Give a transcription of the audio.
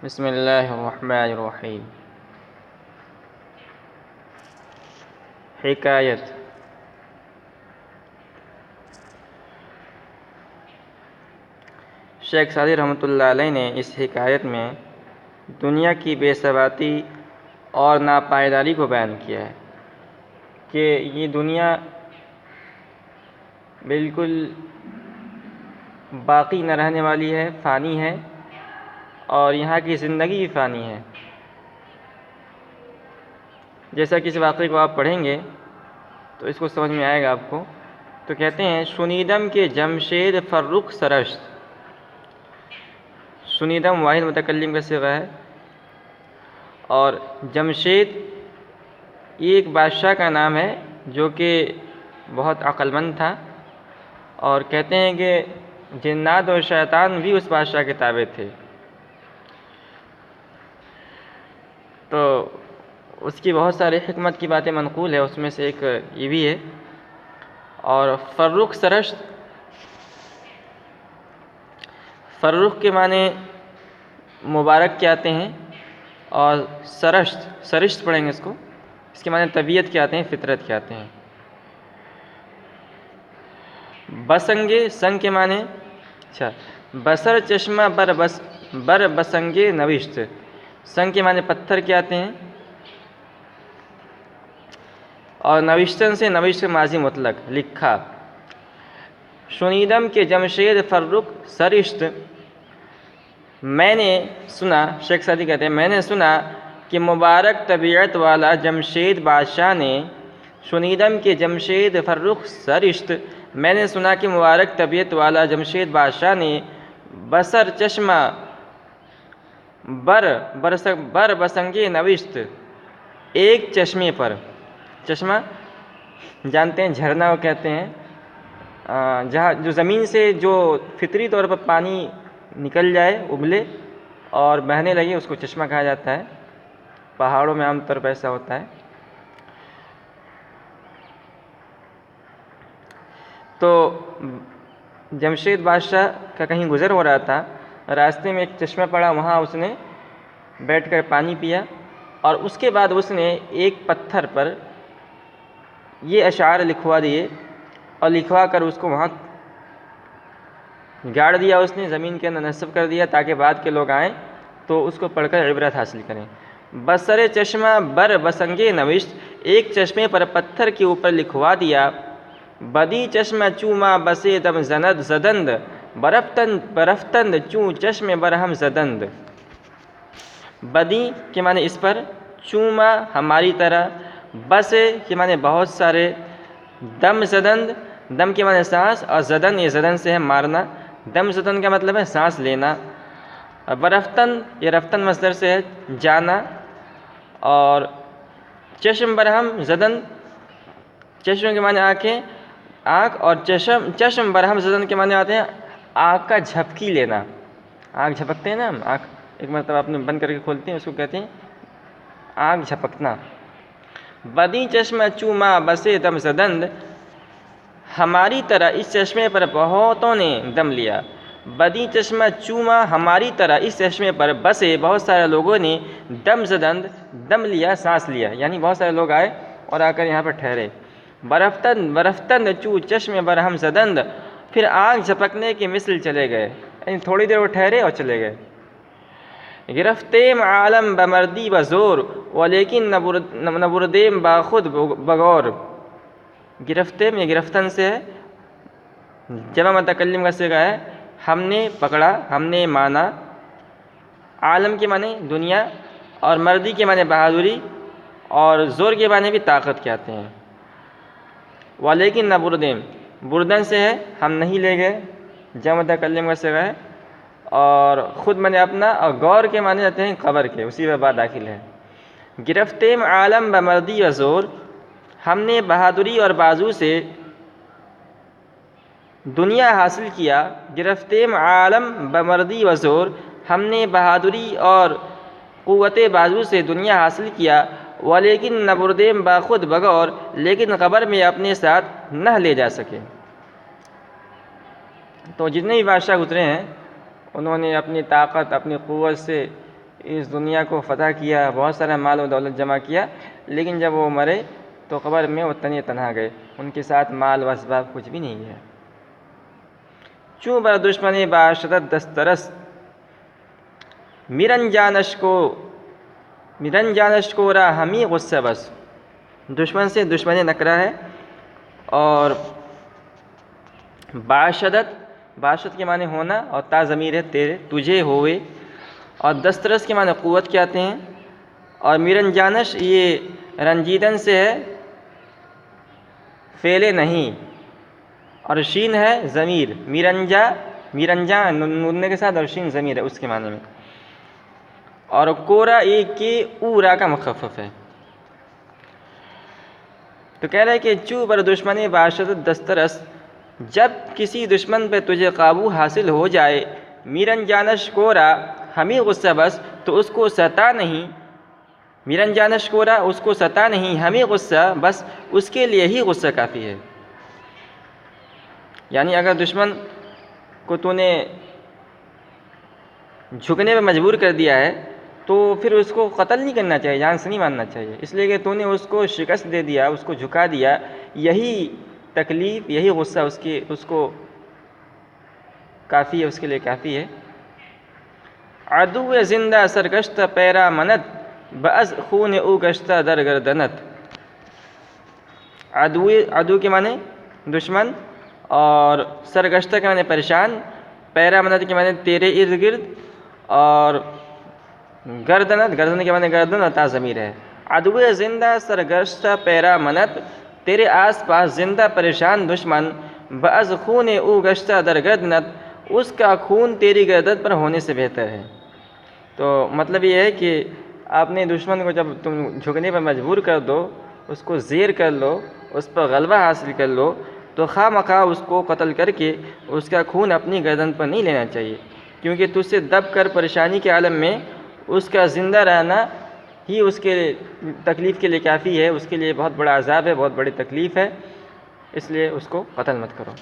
بسم اللہ الرحمن الرحیم۔ حکایت۔ شیخ سعدی رحمۃ اللہ علیہ نے اس حکایت میں دنیا کی بے ثباتی اور ناپائیداری کو بیان کیا ہے کہ یہ دنیا بالکل باقی نہ رہنے والی ہے، فانی ہے، اور یہاں کی زندگی بھی فانی ہے۔ جیسا کہ اس واقعے کو آپ پڑھیں گے تو اس کو سمجھ میں آئے گا آپ کو۔ تو کہتے ہیں شنیدم کے جمشید فرخ سرشت۔ شنیدم واحد متکلم کا صیغہ ہے، اور جمشید یہ ایک بادشاہ کا نام ہے جو کہ بہت عقل مند تھا، اور کہتے ہیں کہ جنات اور شیطان بھی اس بادشاہ کے تابع تھے۔ تو اس کی بہت ساری حکمت کی باتیں منقول ہے، اس میں سے ایک یہ بھی ہے۔ اور فرخ سرشت، فرخ کے معنی مبارک کے آتے ہیں، اور سرشت پڑھیں گے اس کے معنی طبیعت کے آتے ہیں، فطرت کے آتے ہیں۔ بسنگے، سنگ کے معنی بسر چشمہ بر بسنگے نوشت۔ سنگ کے معنی پتھر کے آتے ہیں، اور نوشتن سے نوشت ماضی مطلق لکھا۔ شنیدم کے جمشید فرخ سرشت، میں نے سنا، شیخ سعدی کہتے ہیں میں نے سنا کہ مبارک طبیعت والا جمشید بادشاہ نے، شنیدم کے جمشید فرخ سرشت، میں نے سنا کہ مبارک طبیعت والا جمشید بادشاہ نے بسر چشمہ بر بسنگے نوشت، ایک چشمے پر، چشمہ جانتے ہیں جھرنا وہ کہتے ہیں، جہاں جو زمین سے جو فطری طور پر پانی نکل جائے، ابلے اور بہنے لگے، اس کو چشمہ کہا جاتا ہے۔ پہاڑوں میں عام طور پر ایسا ہوتا ہے۔ تو جمشید بادشاہ کا کہیں گزر ہو رہا تھا، راستے میں ایک چشمہ پڑا، وہاں اس نے بیٹھ کر پانی پیا، اور اس کے بعد اس نے ایک پتھر پر یہ اشعار لکھوا دیے، اور لکھوا کر اس کو وہاں گاڑ دیا، اس نے زمین کے اندر نصب کر دیا تاکہ بعد کے لوگ آئیں تو اس کو پڑھ کر عبرت حاصل کریں۔ بسر چشمہ بر بسنگے نوشت، ایک چشمے پر پتھر کے اوپر لکھوا دیا، بدی چشمہ چوما بسے دم زند زدند، برفتند چوں چشم برہم زدند۔ بدی کے معنی اس پر، چوما ہماری طرح، بسے کے معنی بہت سارے، دم زدند، دم کے معنی سانس، اور زدن یہ زدن سے ہے مارنا، دم زدن کا مطلب ہے سانس لینا، اور برفتن یہ رفتن مصدر سے ہے جانا، اور چشم برہم زدن، چشم کے معنی آنکھیں، آنکھ، اور چشم برہم زدن کے معنی آتے ہیں آنکھ کا جھپکی لینا۔ آنکھ جھپکتے ہیں نا ہم، آنکھ ایک مرتبہ اپنے بند کر کے کھولتے ہیں، اس کو کہتے ہیں آنکھ جھپکنا۔ بدی چشمہ چوما بسے دم زدند، ہماری طرح اس چشمے پر بہتوں نے دم لیا۔ بدی چشمہ چوما ہماری طرح اس چشمے پر بسے بہت سارے لوگوں نے دم زدند دم لیا، سانس لیا، یعنی بہت سارے لوگ آئے اور آ کر یہاں پر ٹھہرے۔ برفتند چو چشم برہم زدند، پھر آنکھ جھپکنے کے مثل چلے گئے، یعنی تھوڑی دیر وہ ٹھہرے اور چلے گئے۔ گرفتیم عالم بمردی بزور ولیکن نبردیم باخود بغور۔ گرفتیم یہ گرفتن سے ہے، جمع متکلم کا صیغہ ہے، ہم نے پکڑا، ہم نے مانا، عالم کے معنی دنیا، اور مردی کے معنی بہادری، اور زور کے معنی بھی طاقت کے آتے ہیں۔ ولیکن نہ بردیم، بردن سے ہے ہم نہیں لے گئے، جمع متکلم کا صیغہ ہے، اور خود معنی اپنا، اور غور کے معنی آتے ہیں قبر کے، اسی میں بات داخل ہے۔ گرفتیم عالم بمردی و زور، ہم نے بہادری اور بازو سے دنیا حاصل کیا۔ گرفتیم عالم بمردی و زور، ہم نے بہادری اور قوت بازو سے دنیا حاصل کیا۔ ولیکن نبردیم باخود بغور، لیکن قبر میں اپنے ساتھ نہ لے جا سکے۔ تو جتنے بھی بادشاہ گزرے ہیں انہوں نے اپنی طاقت، اپنی قوت سے اس دنیا کو فتح کیا، بہت سارا مال و دولت جمع کیا، لیکن جب وہ مرے تو قبر میں وہ تنہے تنہا گئے، ان کے ساتھ مال و اسباب کچھ بھی نہیں گیا۔ چوں بر دشمنی باشدت دسترس میرن جانش کو را ہمی غصہ بس۔ دشمن سے دشمن نکرہ ہے، اور باشد کے معنی ہونا، اور تا ضمیر ہے تیرے تجھے ہوئے، اور دسترس کے معنی قوت کے آتے ہیں، اور میرن جانش یہ رنجیدن سے ہے فعل نہیں، اور شین ہے ضمیر، میرنجا نون کے ساتھ، اور شین ضمیر ہے اس کے معنی میں، اور کورا ایک کے اورا کا مخفف ہے۔ تو کہہ رہا ہے کہ چو بر دشمن باشد دسترس، جب کسی دشمن پہ تجھے قابو حاصل ہو جائے، میرن جانش کورا ہمیں غصہ بس، تو اس کو ستا نہیں، میرن جانش کورا اس کو ستا نہیں، ہمیں غصہ بس اس کے لیے ہی غصہ کافی ہے۔ یعنی اگر دشمن کو تو نے جھکنے پہ مجبور کر دیا ہے تو پھر اس کو قتل نہیں کرنا چاہیے، جان سے نہیں مارنا چاہیے، اس لیے کہ تو نے اس کو شکست دے دیا، اس کو جھکا دیا، یہی تکلیف، یہی غصہ اس کو کافی ہے، اس کے لیے کافی ہے۔ عدو زندہ سرگشتہ پیرا منت، بعض خون او گشتہ در گردنت۔ عدو کے معنی دشمن، اور سرگشتہ کے معنی پریشان، پیرا منت کے معنی تیرے ارد گرد، اور گردن کے معنی گردن عطا ضمیر ہے۔ عدو زندہ سرگشتہ پیرا منت، تیرے آس پاس زندہ پریشان دشمن، بعض خون او گشتہ در گردنت، اس کا خون تیری گردن پر ہونے سے بہتر ہے۔ تو مطلب یہ ہے کہ آپ نے دشمن کو جب تم جھکنے پر مجبور کر دو، اس کو زیر کر لو، اس پر غلبہ حاصل کر لو، تو خواہ مخواہ اس کو قتل کر کے اس کا خون اپنی گردن پر نہیں لینا چاہیے، کیونکہ تجھ سے دب کر پریشانی کے عالم میں اس کا زندہ رہنا ہی اس کے تکلیف کے لیے کافی ہے، اس کے لیے بہت بڑا عذاب ہے، بہت بڑی تکلیف ہے، اس لیے اس کو قتل مت کرو۔